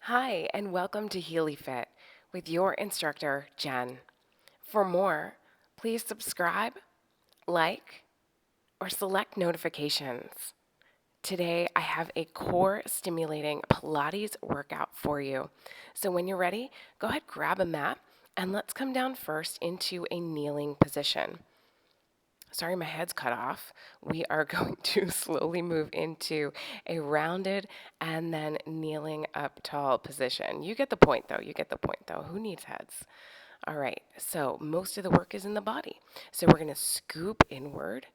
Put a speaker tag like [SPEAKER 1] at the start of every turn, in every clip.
[SPEAKER 1] Hi, and welcome to Healy Fit with your instructor, Jen. For more, please subscribe, like, or select notifications. Today, I have a core stimulating Pilates workout for you. So when you're ready, go ahead, grab a mat, and let's come down first into a kneeling position. Sorry, my head's cut off. We are going to slowly move into a rounded and then kneeling up tall position. You get the point, though. You get the point, though. Who needs heads? All right, so most of the work is in the body. So we're going to scoop inward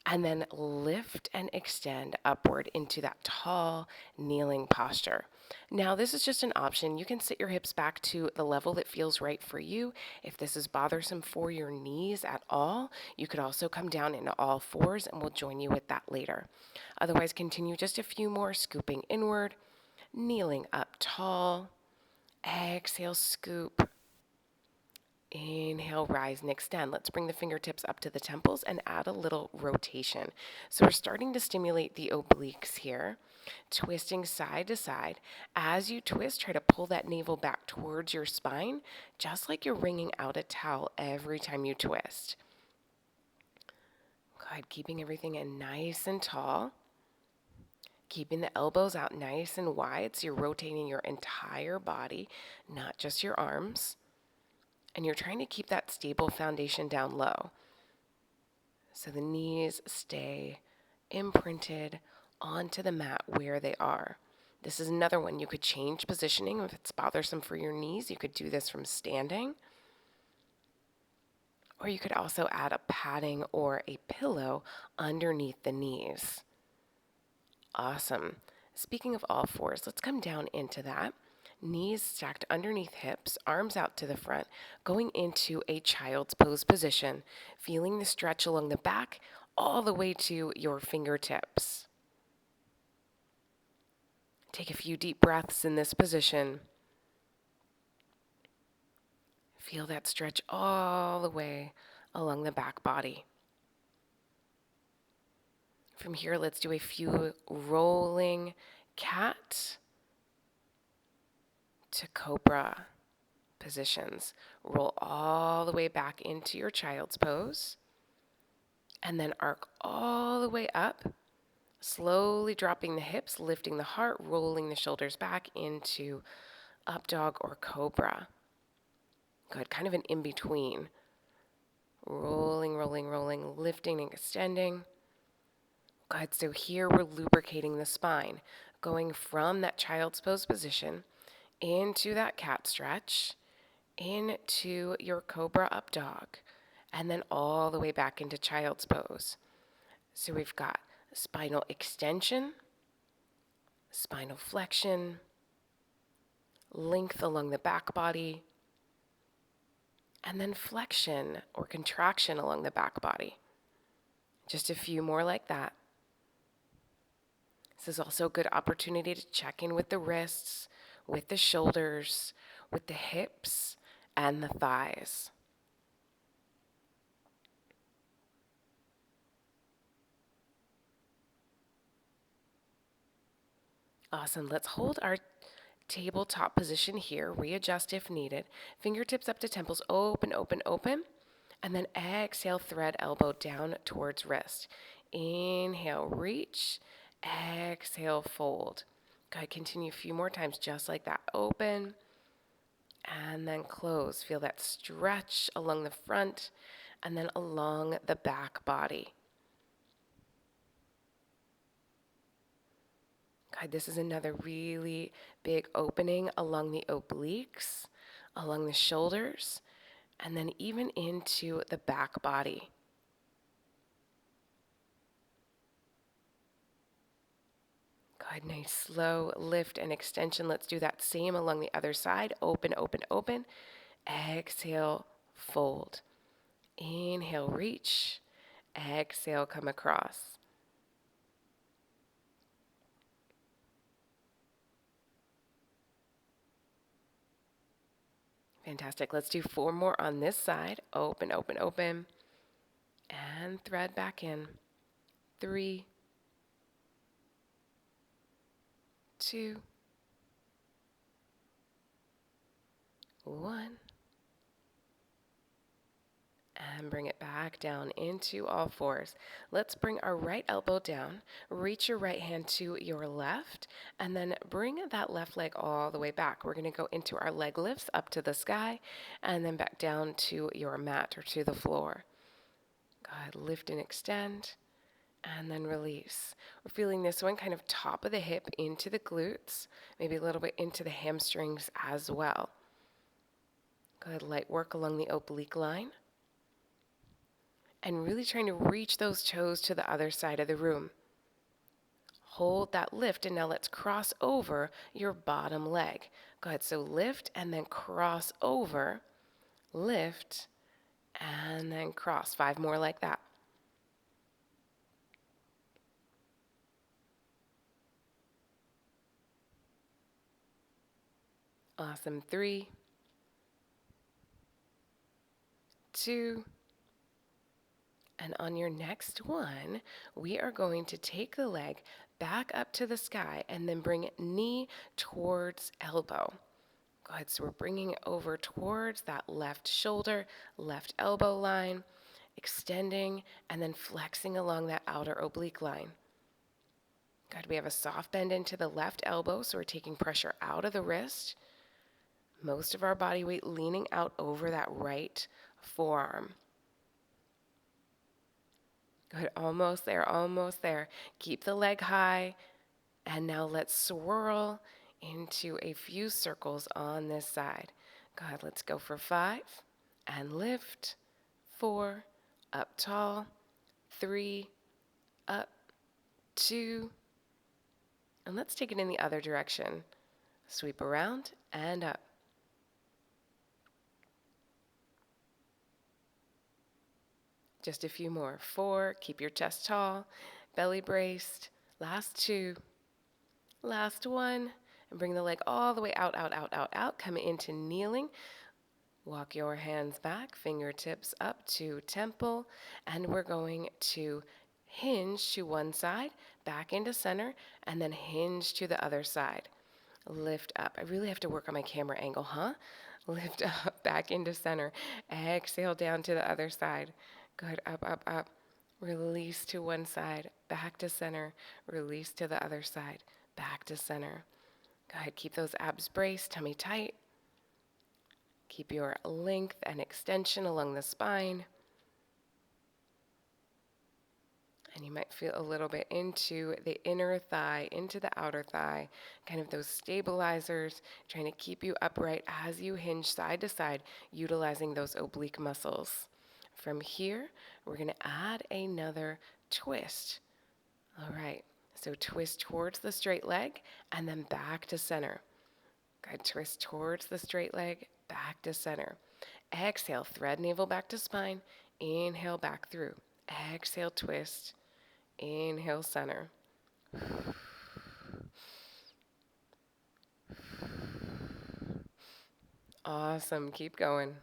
[SPEAKER 1] and then lift and extend upward into that tall kneeling posture. Now, this is just an option. You can sit your hips back to the level that feels right for you. If this is bothersome for your knees at all, you could also come down into all fours, and we'll join you with that later. Otherwise, continue just a few more, scooping inward, kneeling up tall. Exhale, scoop. Inhale, rise and extend. Let's bring the fingertips up to the temples and add a little rotation. So we're starting to stimulate the obliques here, twisting side to side. As you twist, try to pull that navel back towards your spine, just like you're wringing out a towel every time you twist. Good, keeping everything in nice and tall. Keeping the elbows out nice and wide so you're rotating your entire body, not just your arms. And you're trying to keep that stable foundation down low. So the knees stay imprinted onto the mat where they are. This is another one. You could change positioning if it's bothersome for your knees. You could do this from standing. Or you could also add a padding or a pillow underneath the knees. Awesome. Speaking of all fours, let's come down into that. Knees stacked underneath hips, arms out to the front, going into a child's pose position, feeling the stretch along the back all the way to your fingertips. Take a few deep breaths in this position. Feel that stretch all the way along the back body. From here, let's do a few rolling cat to cobra positions. Roll all the way back into your child's pose, and then arc all the way up, slowly dropping the hips, lifting the heart, rolling the shoulders back into up dog or cobra. Good, kind of an in-between. Rolling, rolling, rolling, lifting and extending. Good, so here we're lubricating the spine, going from that child's pose position into that cat stretch, into your cobra up dog, and then all the way back into child's pose. So we've got spinal extension, spinal flexion, length along the back body, and then flexion or contraction along the back body. Just a few more like that. This is also a good opportunity to check in with the wrists, with the shoulders, with the hips, and the thighs. Awesome. Let's hold our tabletop position here. Readjust if needed. Fingertips up to temples. Open, open, open. And then exhale, thread elbow down towards wrist. Inhale, reach. Exhale, fold. Good. Continue a few more times just like that. Open. And then close. Feel that stretch along the front and then along the back body. God, this is another really big opening along the obliques, along the shoulders, and then even into the back body. Good, nice slow lift and extension. Let's do that same along the other side. Open, open, open. Exhale, fold. Inhale, reach. Exhale, come across. Fantastic. Let's do 4 more on this side. Open, open, open. And thread back in. 3, 2, and bring it back down into all fours. Let's bring our right elbow down, reach your right hand to your left, and then bring that left leg all the way back. We're going to go into our leg lifts up to the sky and then back down to your mat or to the floor. Go ahead, lift and extend, and then release. We're feeling this one kind of top of the hip into the glutes, maybe a little bit into the hamstrings as well. Go ahead, light work along the oblique line. And really trying to reach those toes to the other side of the room. Hold that lift, and now let's cross over your bottom leg. Go ahead, so lift and then cross over, lift, and then cross. 5 more like that. Awesome. 3, 2, and on your next one, we are going to take the leg back up to the sky and then bring knee towards elbow. Go ahead, so we're bringing it over towards that left shoulder, left elbow line, extending and then flexing along that outer oblique line. Good, we have a soft bend into the left elbow, so we're taking pressure out of the wrist. Most of our body weight leaning out over that right forearm. Good, almost there, almost there. Keep the leg high, and now let's swirl into a few circles on this side. Good, let's go for 5, and lift, 4, up tall, 3, up, 2, and let's take it in the other direction. Sweep around and up. Just a few more. 4, keep your chest tall, belly braced. Last 2, last 1, and bring the leg all the way out, out, out, out, out. Come into kneeling. Walk your hands back, fingertips up to temple, and we're going to hinge to one side, back into center, and then hinge to the other side. Lift up. I really have to work on my camera angle, huh? Lift up, back into center. Exhale down to the other side. Good, up, up, up. Release to one side, back to center. Release to the other side, back to center. Go ahead, keep those abs braced, tummy tight. Keep your length and extension along the spine. And you might feel a little bit into the inner thigh, into the outer thigh, kind of those stabilizers, trying to keep you upright as you hinge side to side, utilizing those oblique muscles. From here, we're going to add another twist. All right, so twist towards the straight leg and then back to center. Good, twist towards the straight leg, back to center. Exhale, thread navel back to spine. Inhale, back through. Exhale, twist. Inhale, center. Awesome, keep going.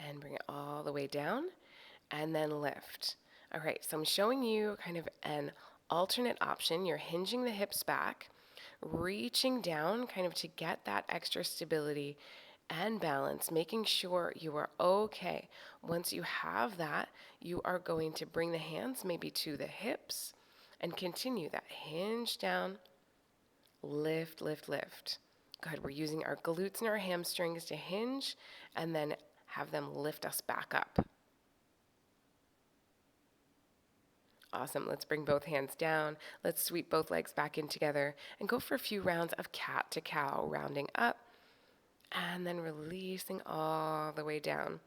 [SPEAKER 1] And bring it all the way down, and then lift. All right, so I'm showing you kind of an alternate option. You're hinging the hips back, reaching down kind of to get that extra stability and balance, making sure you are okay. Once you have that, you are going to bring the hands maybe to the hips and continue that hinge down, lift, lift, lift. Good, we're using our glutes and our hamstrings to hinge and then have them lift us back up. Awesome. Let's bring both hands down. Let's sweep both legs back in together and go for a few rounds of cat to cow, rounding up and then releasing all the way down.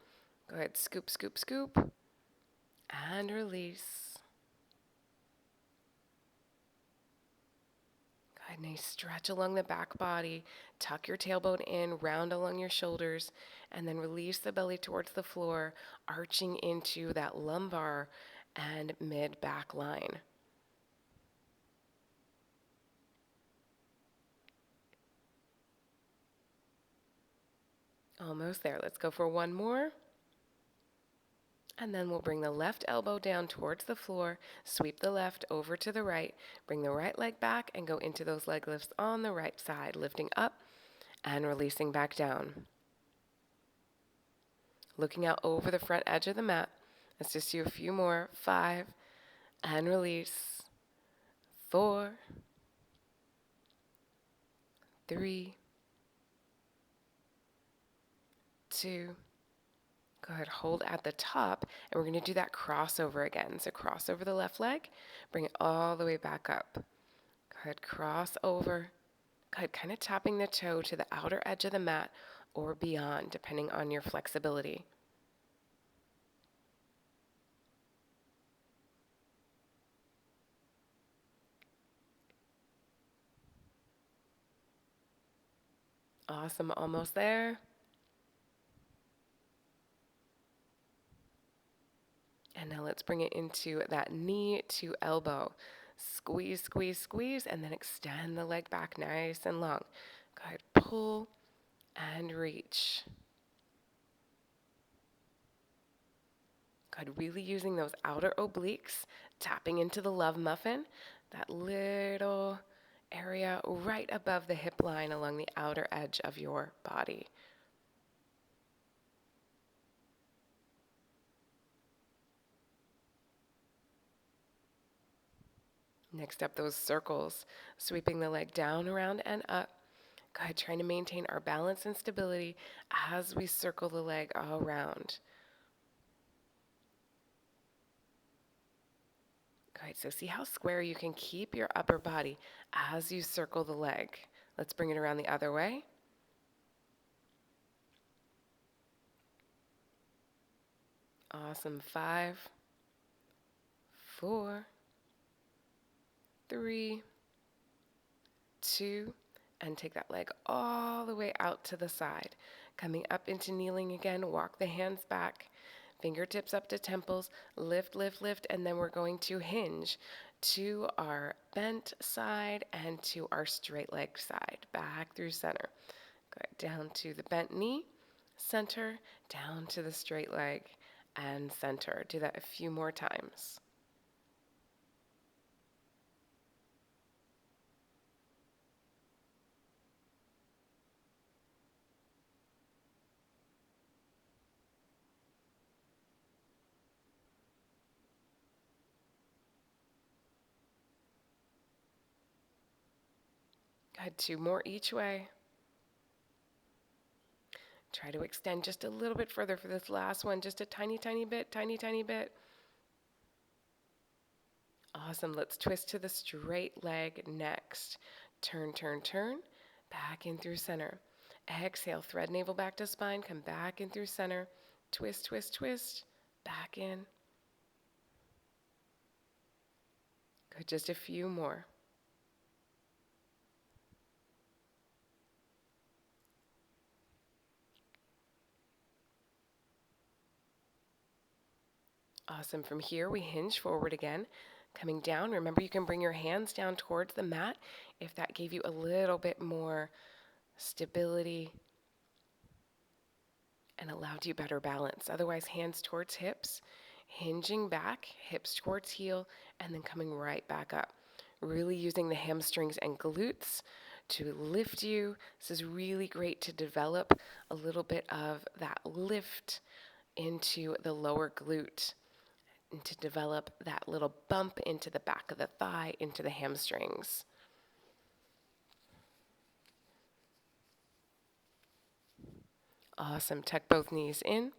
[SPEAKER 1] Go ahead, scoop, scoop, scoop, and release. Good, nice stretch along the back body. Tuck your tailbone in, round along your shoulders, and then release the belly towards the floor, arching into that lumbar and mid-back line. Almost there. Let's go for one more. And then we'll bring the left elbow down towards the floor, sweep the left over to the right, bring the right leg back, and go into those leg lifts on the right side, lifting up and releasing back down. Looking out over the front edge of the mat. Let's just do a few more. 5, and release. 4, 3, 2. Go ahead, hold at the top, and we're going to do that crossover again. So cross over the left leg, bring it all the way back up. Go ahead, cross over. Go ahead, kind of tapping the toe to the outer edge of the mat or beyond, depending on your flexibility. Awesome, almost there. And now let's bring it into that knee to elbow. Squeeze, squeeze, squeeze, and then extend the leg back nice and long. Go ahead, pull and reach. Go ahead, really using those outer obliques, tapping into the love muffin, that little area right above the hip line along the outer edge of your body. Next up, those circles, sweeping the leg down, around, and up. Go ahead, trying to maintain our balance and stability as we circle the leg all around. Go ahead, so see how square you can keep your upper body as you circle the leg. Let's bring it around the other way. Awesome. 5, 4, 3, 2, and take that leg all the way out to the side. Coming up into kneeling again, walk the hands back, fingertips up to temples, lift, lift, lift, and then we're going to hinge to our bent side and to our straight leg side, back through center. Go down to the bent knee, center, down to the straight leg, and center. Do that a few more times. Good, 2 more each way. Try to extend just a little bit further for this last one, just a tiny, tiny bit, tiny, tiny bit. Awesome, let's twist to the straight leg next. Turn, turn, turn, back in through center. Exhale, thread navel back to spine, come back in through center. Twist, twist, twist, back in. Good, just a few more. Awesome. From here, we hinge forward again. Coming down, remember you can bring your hands down towards the mat if that gave you a little bit more stability and allowed you better balance. Otherwise, hands towards hips, hinging back, hips towards heel, and then coming right back up. Really using the hamstrings and glutes to lift you. This is really great to develop a little bit of that lift into the lower glute, and to develop that little bump into the back of the thigh, into the hamstrings. Awesome. Tuck both knees in.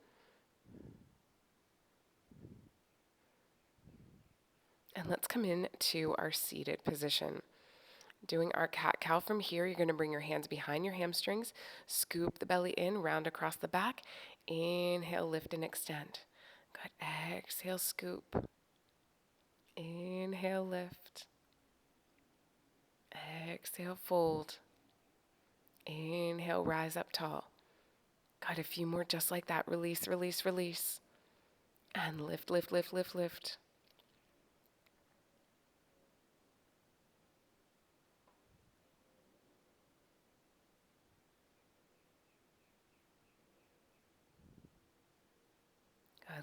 [SPEAKER 1] And let's come in to our seated position. Doing our cat-cow from here, you're going to bring your hands behind your hamstrings, scoop the belly in, round across the back. Inhale, lift and extend. Good. Exhale, scoop. Inhale, lift. Exhale, fold. Inhale, rise up tall. Got a few more just like that. Release, release, release. And lift, lift, lift, lift, lift.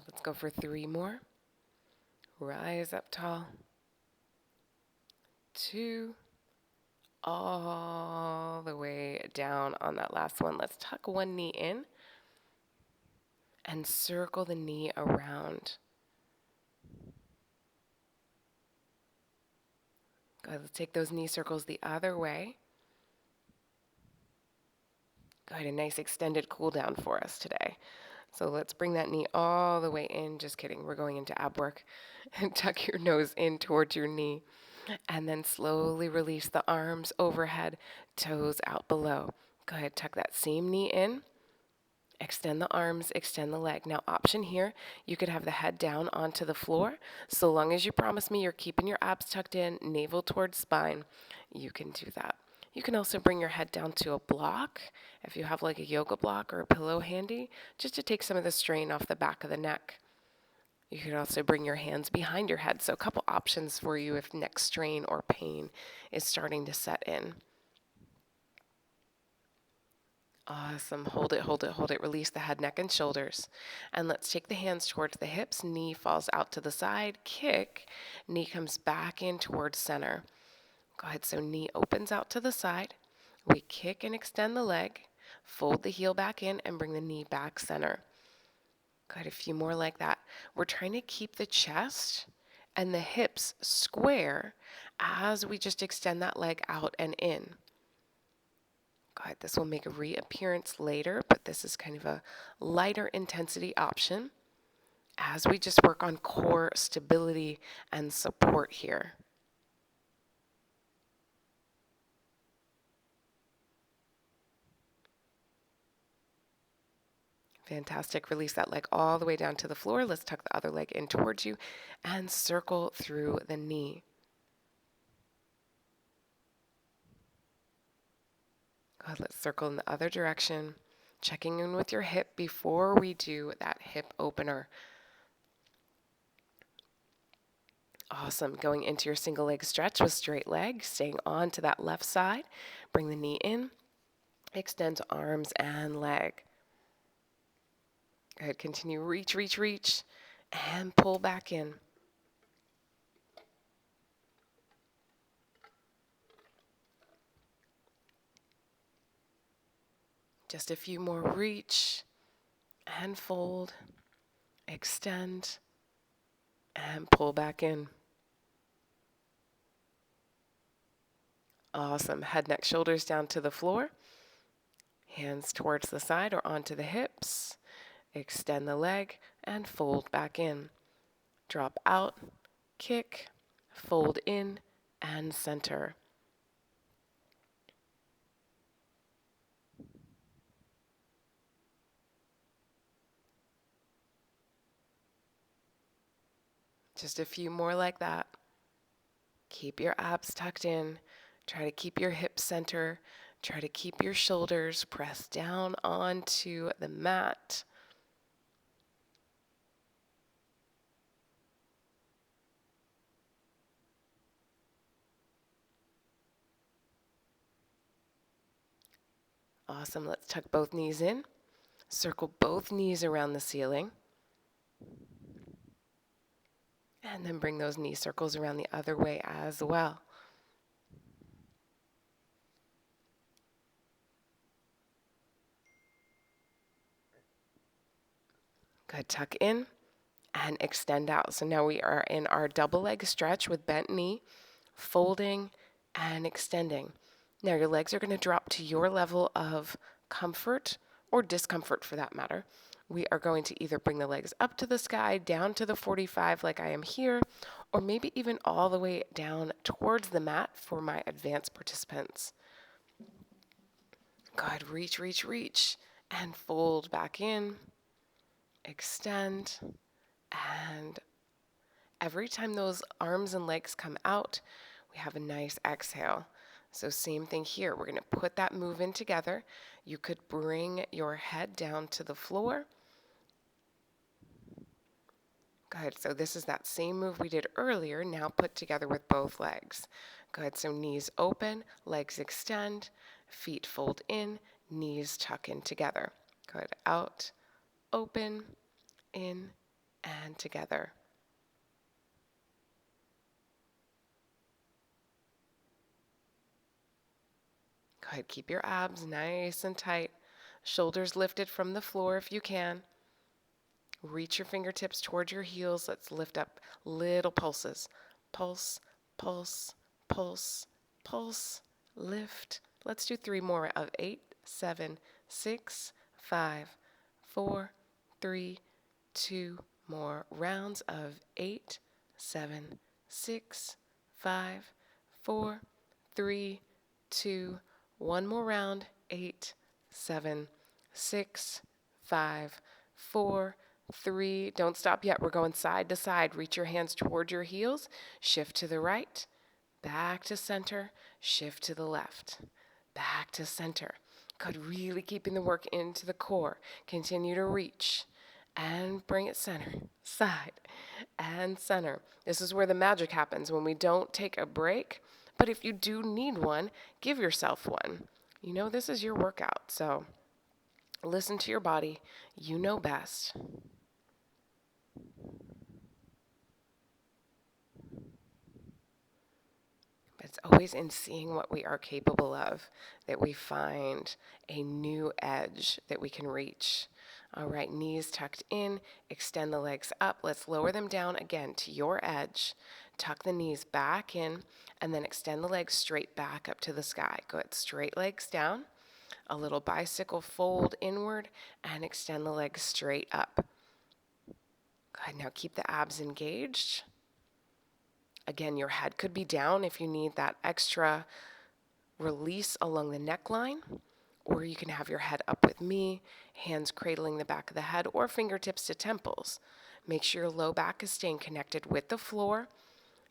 [SPEAKER 1] Good. Let's go for 3 more. Rise up tall. 2. All the way down on that last one. Let's tuck one knee in and circle the knee around. Good. Let's take those knee circles the other way. Good. A nice extended cool down for us today. So let's bring that knee all the way in. Just kidding. We're going into ab work. And tuck your nose in towards your knee. And then slowly release the arms overhead, toes out below. Go ahead, tuck that same knee in. Extend the arms, extend the leg. Now, option here, you could have the head down onto the floor. So long as you promise me you're keeping your abs tucked in, navel towards spine, you can do that. You can also bring your head down to a block, if you have like a yoga block or a pillow handy, just to take some of the strain off the back of the neck. You could also bring your hands behind your head. So a couple options for you if neck strain or pain is starting to set in. Awesome. Hold it, hold it, hold it. Release the head, neck, and shoulders. And let's take the hands towards the hips. Knee falls out to the side. Kick. Knee comes back in towards center. Go ahead. So knee opens out to the side. We kick and extend the leg. Fold the heel back in and bring the knee back center. Good. A few more like that. We're trying to keep the chest and the hips square as we just extend that leg out and in. Good. This will make a reappearance later, but this is kind of a lighter intensity option as we just work on core stability and support here. Fantastic. Release that leg all the way down to the floor. Let's tuck the other leg in towards you and circle through the knee. Good. Let's circle in the other direction. Checking in with your hip before we do that hip opener. Awesome. Going into your single leg stretch with straight legs, staying on to that left side. Bring the knee in. Extend arms and leg. Good. Continue. Reach, reach, reach. And pull back in. Just a few more. Reach and fold. Extend and pull back in. Awesome. Head, neck, shoulders down to the floor. Hands towards the side or onto the hips. Extend the leg and fold back in. Drop out, kick, fold in, and center. Just a few more like that. Keep your abs tucked in. Try to keep your hips center. Try to keep your shoulders pressed down onto the mat. Awesome. Let's tuck both knees in. Circle both knees around the ceiling. And then bring those knee circles around the other way as well. Good. Tuck in and extend out. So now we are in our double leg stretch with bent knee, folding and extending. Now your legs are going to drop to your level of comfort or discomfort for that matter. We are going to either bring the legs up to the sky, down to the 45 like I am here, or maybe even all the way down towards the mat for my advanced participants. Good. Reach, reach, reach, and fold back in. Extend, and every time those arms and legs come out, we have a nice exhale. So same thing here. We're going to put that move in together. You could bring your head down to the floor. Good. So this is that same move we did earlier, now put together with both legs. Good. So knees open, legs extend, feet fold in, knees tuck in together. Good. Out, open, in, and together. Go ahead, keep your abs nice and tight. Shoulders lifted from the floor if you can. Reach your fingertips towards your heels. Let's lift up little pulses. Pulse, pulse, pulse, pulse, lift. Let's do 3 more of 8, 7, 6, 5, 4, 3, 2 more rounds of 8, 7, 6, 5, 4, 3, 2, one more round. 8, 7, 6, 5, 4, 3. Don't stop yet. We're going side to side. Reach your hands toward your heels. Shift to the right. Back to center. Shift to the left. Back to center. Good. Really keeping the work into the core. Continue to reach and bring it center. Side and center. This is where the magic happens when we don't take a break. But if you do need one, give yourself one. You know, this is your workout. So listen to your body. You know best. But it's always in seeing what we are capable of that we find a new edge that we can reach. All right, knees tucked in, extend the legs up. Let's lower them down again to your edge. Tuck the knees back in, and then extend the legs straight back up to the sky. Go ahead, straight legs down. A little bicycle fold inward, and extend the legs straight up. Go ahead, now keep the abs engaged. Again, your head could be down if you need that extra release along the neckline, or you can have your head up with me, hands cradling the back of the head, or fingertips to temples. Make sure your low back is staying connected with the floor,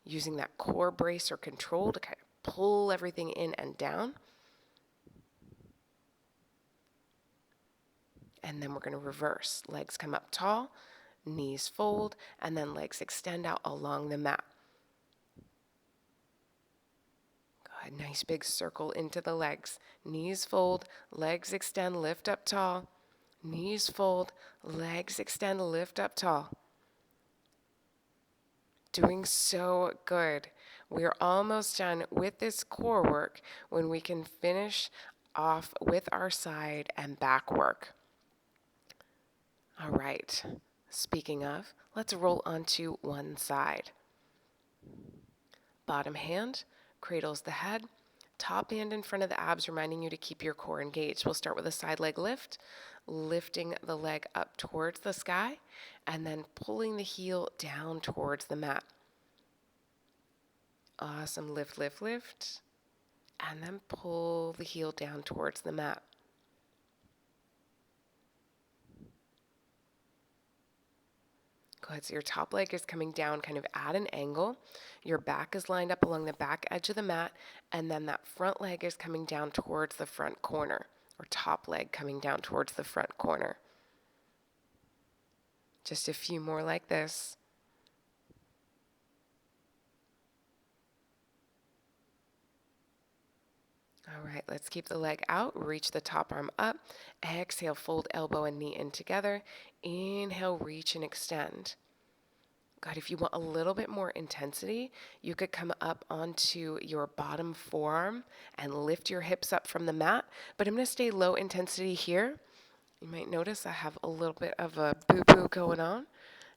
[SPEAKER 1] using that core brace or control to kind of pull everything in and down. And then we're going to reverse. Legs come up tall, knees fold, and then legs extend out along the mat. A nice big circle into the legs. Knees fold, legs extend, lift up tall. Knees fold, legs extend, lift up tall. Doing so good. We're almost done with this core work when we can finish off with our side and back work. All right. Speaking of, let's roll onto one side. Bottom hand cradles the head. Top hand in front of the abs, reminding you to keep your core engaged. We'll start with a side leg lift, lifting the leg up towards the sky, and then pulling the heel down towards the mat. Awesome. Lift, lift, lift, and then pull the heel down towards the mat. Good. So your top leg is coming down kind of at an angle. Your back is lined up along the back edge of the mat, and then that front leg is coming down towards the front corner, or top leg coming down towards the front corner. Just a few more like this. All right, let's keep the leg out. Reach the top arm up. Exhale, fold elbow and knee in together. Inhale, reach and extend. God, if you want a little bit more intensity, you could come up onto your bottom forearm and lift your hips up from the mat. But I'm going to stay low intensity here. You might notice I have a little bit of a boo-boo going on.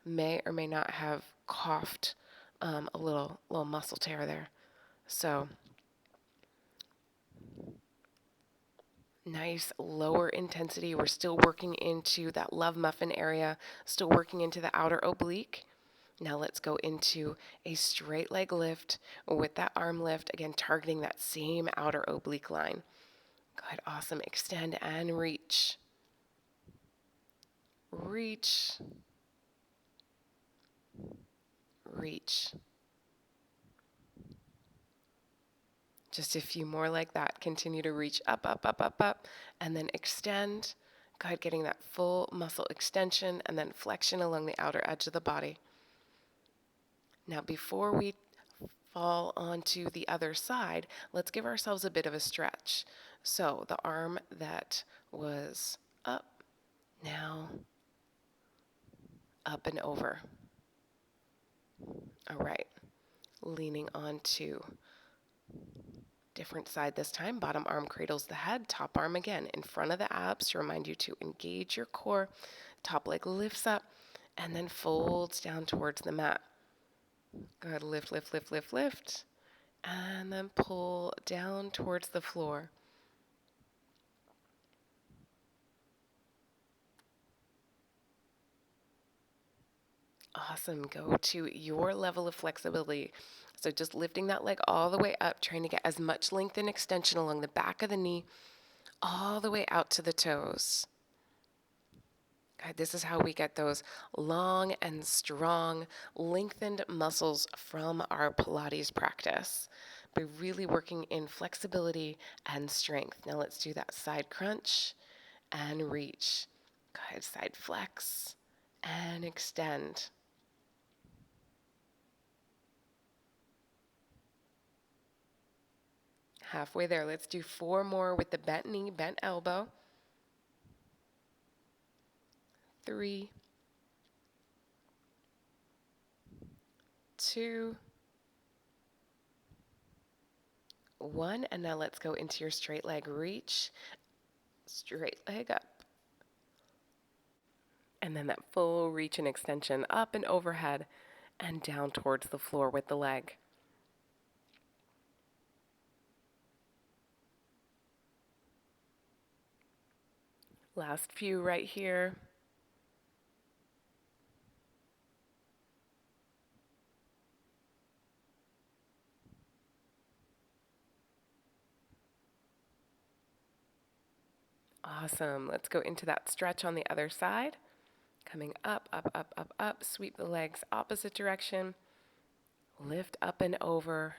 [SPEAKER 1] May or may not have coughed a little muscle tear there. So nice lower intensity. We're still working into that love muffin area, still working into the outer oblique. Now let's go into a straight leg lift with that arm lift, again targeting that same outer oblique line. Good, awesome. Extend and reach. Reach. Reach. Just a few more like that. Continue to reach up, up, up, up, up, and then extend. Good, getting that full muscle extension and then flexion along the outer edge of the body. Now, before we fall onto the other side, let's give ourselves a bit of a stretch. So the arm that was up, now up and over. All right, leaning onto different side this time. Bottom arm cradles the head, top arm again in front of the abs to remind you to engage your core. Top leg lifts up and then folds down towards the mat. Good, lift, lift, lift, lift, lift, and then pull down towards the floor. Awesome. Go to your level of flexibility. So just lifting that leg all the way up, trying to get as much length and extension along the back of the knee, all the way out to the toes. Good. This is how we get those long and strong, lengthened muscles from our Pilates practice by really working in flexibility and strength. Now let's do that side crunch and reach. Good. Side flex and extend. Halfway there. Let's do 4 more with the bent knee, bent elbow. 3, 2, 1. And now let's go into your straight leg reach. Straight leg up. And then that full reach and extension up and overhead and down towards the floor with the leg. Last few right here. Awesome. Let's go into that stretch on the other side. Coming up, up, up, up, up. Sweep the legs opposite direction. Lift up and over.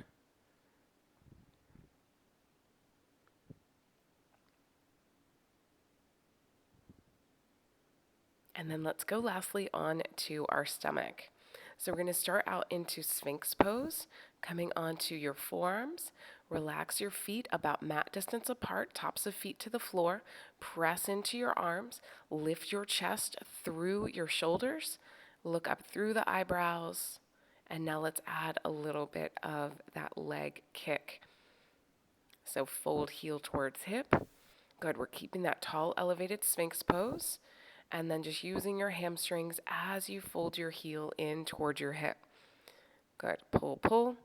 [SPEAKER 1] And then let's go lastly on to our stomach. So we're going to start out into Sphinx pose, coming onto your forearms. Relax your feet about mat distance apart, tops of feet to the floor. Press into your arms. Lift your chest through your shoulders. Look up through the eyebrows. And now let's add a little bit of that leg kick. So fold heel towards hip. Good, we're keeping that tall elevated Sphinx pose. And then just using your hamstrings as you fold your heel in toward your hip. Good. Pull, pull,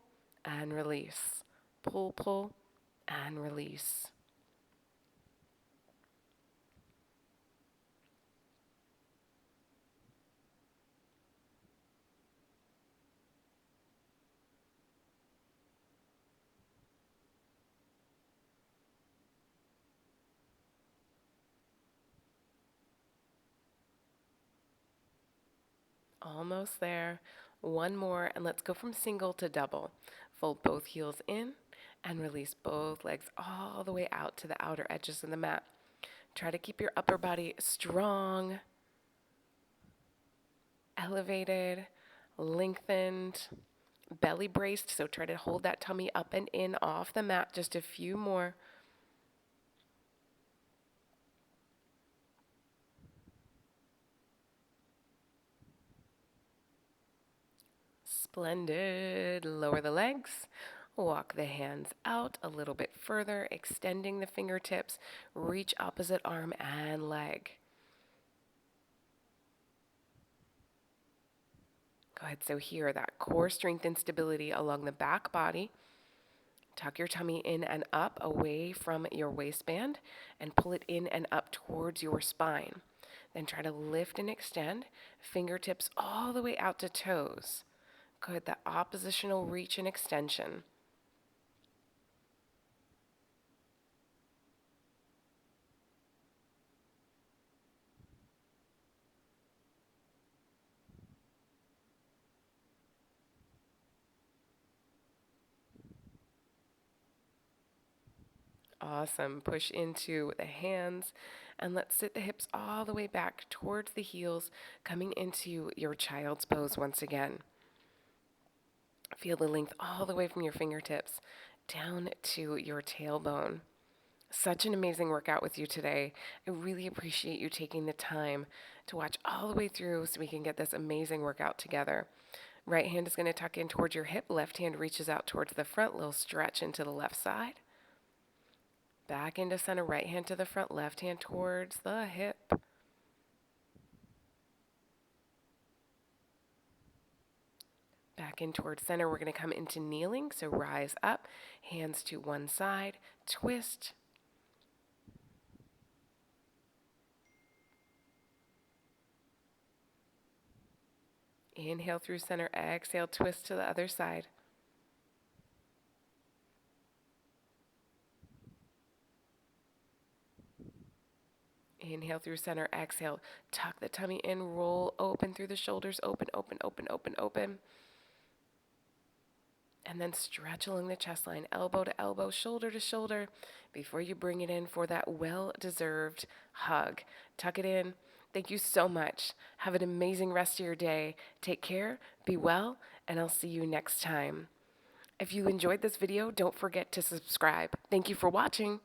[SPEAKER 1] and release. Pull, pull, and release. Almost there. One more, and let's go from single to double. Fold both heels in and release both legs all the way out to the outer edges of the mat. Try to keep your upper body strong, elevated, lengthened, belly braced. So try to hold that tummy up and in off the mat. Just a few more. Splendid. Lower the legs. Walk the hands out a little bit further, extending the fingertips. Reach opposite arm and leg. Go ahead. So here, that core strength and stability along the back body. Tuck your tummy in and up away from your waistband and pull it in and up towards your spine. Then try to lift and extend, fingertips all the way out to toes. Good, that oppositional reach and extension. Awesome. Push into the hands and let's sit the hips all the way back towards the heels, coming into your child's pose once again. Feel the length all the way from your fingertips down to your tailbone. Such an amazing workout with you today. I really appreciate you taking the time to watch all the way through so we can get this amazing workout together. Right hand is going to tuck in towards your hip. Left hand reaches out towards the front. Little stretch into the left side. Back into center. Right hand to the front. Left hand towards the hip. Back in towards center. We're going to come into kneeling. So rise up. Hands to one side. Twist. Inhale through center. Exhale. Twist to the other side. Inhale through center, exhale, tuck the tummy in, roll open through the shoulders, open, open, open, open, open. And then stretch along the chest line, elbow to elbow, shoulder to shoulder, before you bring it in for that well-deserved hug. Tuck it in. Thank you so much. Have an amazing rest of your day. Take care, be well, and I'll see you next time. If you enjoyed this video, don't forget to subscribe. Thank you for watching.